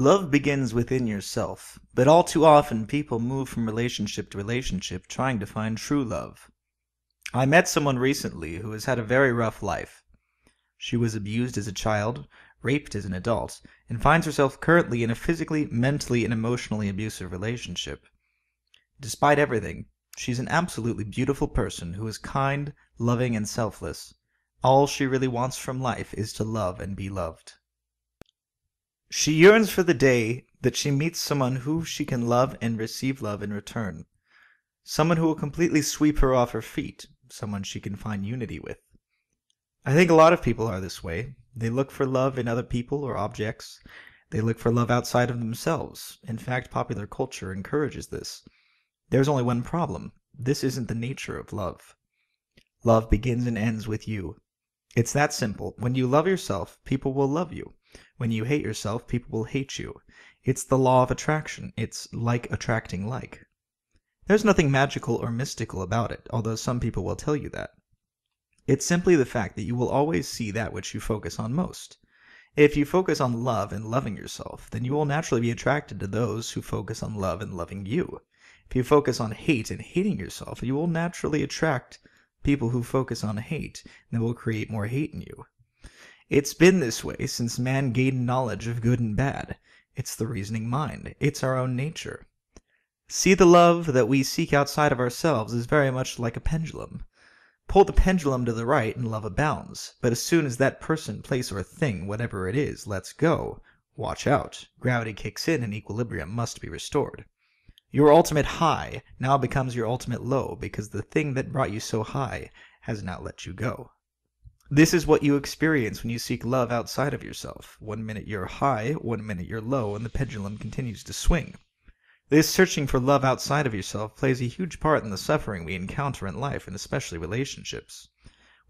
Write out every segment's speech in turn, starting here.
Love begins within yourself, but all too often people move from relationship to relationship trying to find true love. I met someone recently who has had a very rough life. She was abused as a child, raped as an adult, and finds herself currently in a physically, mentally, and emotionally abusive relationship. Despite everything, she's an absolutely beautiful person who is kind, loving, and selfless. All she really wants from life is to love and be loved. She yearns for the day that she meets someone who she can love and receive love in return. Someone who will completely sweep her off her feet, someone she can find unity with. I think a lot of people are this way. They look for love in other people or objects. They look for love outside of themselves. In fact, popular culture encourages this. There's only one problem. This isn't the nature of love. Love begins and ends with you. It's that simple. When you love yourself, people will love you. When you hate yourself, people will hate you. It's the law of attraction. It's like attracting like. There's nothing magical or mystical about it, although some people will tell you that. It's simply the fact that you will always see that which you focus on most. If you focus on love and loving yourself, then you will naturally be attracted to those who focus on love and loving you. If you focus on hate and hating yourself, you will naturally attract people who focus on hate, and they will create more hate in you. It's been this way since man gained knowledge of good and bad. It's the reasoning mind. It's our own nature. See, the love that we seek outside of ourselves is very much like a pendulum. Pull the pendulum to the right and love abounds, but as soon as that person, place, or thing, whatever it is, lets go, watch out. Gravity kicks in and equilibrium must be restored. Your ultimate high now becomes your ultimate low because the thing that brought you so high has now let you go. This is what you experience when you seek love outside of yourself. 1 minute you're high, 1 minute you're low, and the pendulum continues to swing. This searching for love outside of yourself plays a huge part in the suffering we encounter in life, and especially relationships.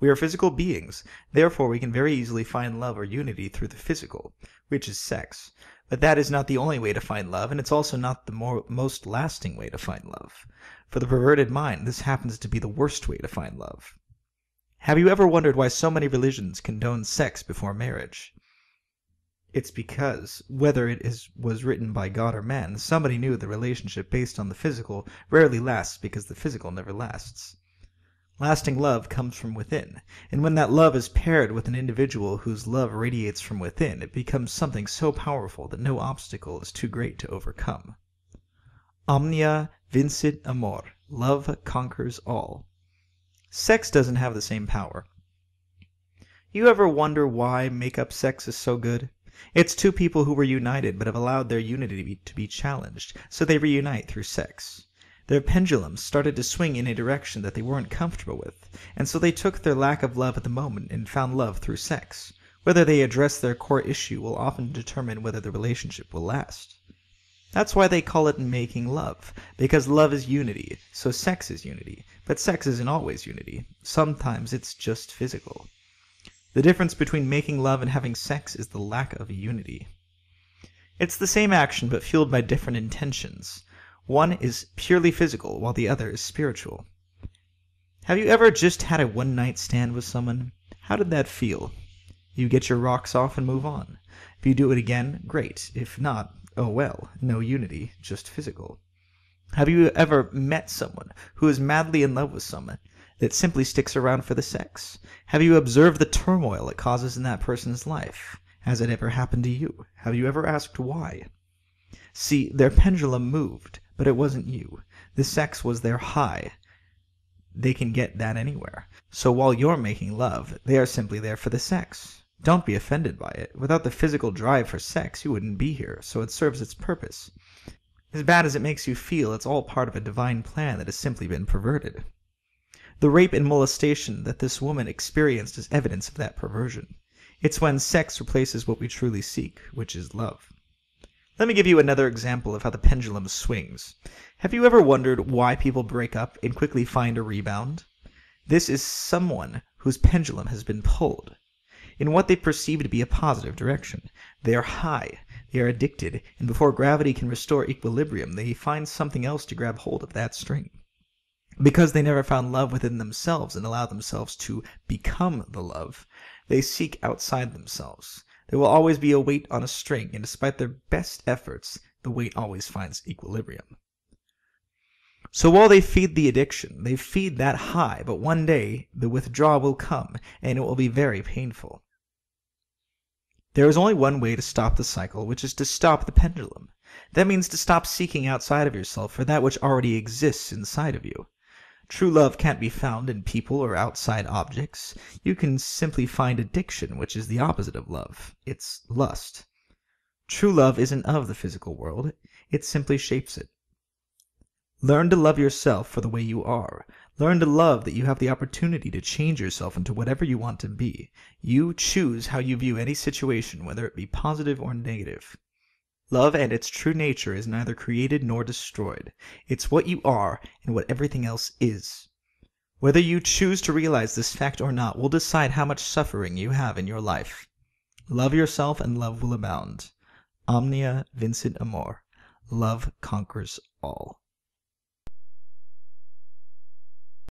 We are physical beings, therefore we can very easily find love or unity through the physical, which is sex. But that is not the only way to find love, and it's also not the most lasting way to find love. For the perverted mind, this happens to be the worst way to find love. Have you ever wondered why so many religions condone sex before marriage? It's because, whether it was written by God or man, somebody knew the relationship based on the physical rarely lasts because the physical never lasts. Lasting love comes from within, and when that love is paired with an individual whose love radiates from within, it becomes something so powerful that no obstacle is too great to overcome. Omnia vincit amor. Love conquers all. Sex doesn't have the same power. You ever wonder why make-up sex is so good? It's two people who were united but have allowed their unity to be challenged, so they reunite through sex. Their pendulums started to swing in a direction that they weren't comfortable with, and so they took their lack of love at the moment and found love through sex. Whether they address their core issue will often determine whether the relationship will last. That's why they call it making love, because love is unity, so sex is unity. But sex isn't always unity. Sometimes it's just physical. The difference between making love and having sex is the lack of unity. It's the same action but fueled by different intentions. One is purely physical, while the other is spiritual. Have you ever just had a one-night stand with someone? How did that feel? You get your rocks off and move on. If you do it again, great. If not, oh well, no unity, just physical. Have you ever met someone who is madly in love with someone that simply sticks around for the sex? Have you observed the turmoil it causes in that person's life? Has it ever happened to you? Have you ever asked why? See, their pendulum moved, but it wasn't you. The sex was their high. They can get that anywhere. So while you're making love, they are simply there for the sex. Don't be offended by it. Without the physical drive for sex, you wouldn't be here, so it serves its purpose. As bad as it makes you feel, it's all part of a divine plan that has simply been perverted. The rape and molestation that this woman experienced is evidence of that perversion. It's when sex replaces what we truly seek, which is love. Let me give you another example of how the pendulum swings. Have you ever wondered why people break up and quickly find a rebound? This is someone whose pendulum has been pulled in what they perceive to be a positive direction. They are high, they are addicted, and before gravity can restore equilibrium, they find something else to grab hold of that string. Because they never found love within themselves and allowed themselves to become the love, they seek outside themselves. There will always be a weight on a string, and despite their best efforts, the weight always finds equilibrium. So while they feed the addiction, they feed that high, but one day the withdrawal will come, and it will be very painful. There is only one way to stop the cycle, which is to stop the pendulum. That means to stop seeking outside of yourself for that which already exists inside of you. True love can't be found in people or outside objects. You can simply find addiction, which is the opposite of love. It's lust. True love isn't of the physical world. It simply shapes it. Learn to love yourself for the way you are. Learn to love that you have the opportunity to change yourself into whatever you want to be. You choose how you view any situation, whether it be positive or negative. Love and its true nature is neither created nor destroyed. It's what you are and what everything else is. Whether you choose to realize this fact or not will decide how much suffering you have in your life. Love yourself and love will abound. Omnia vincit amor. Love conquers all.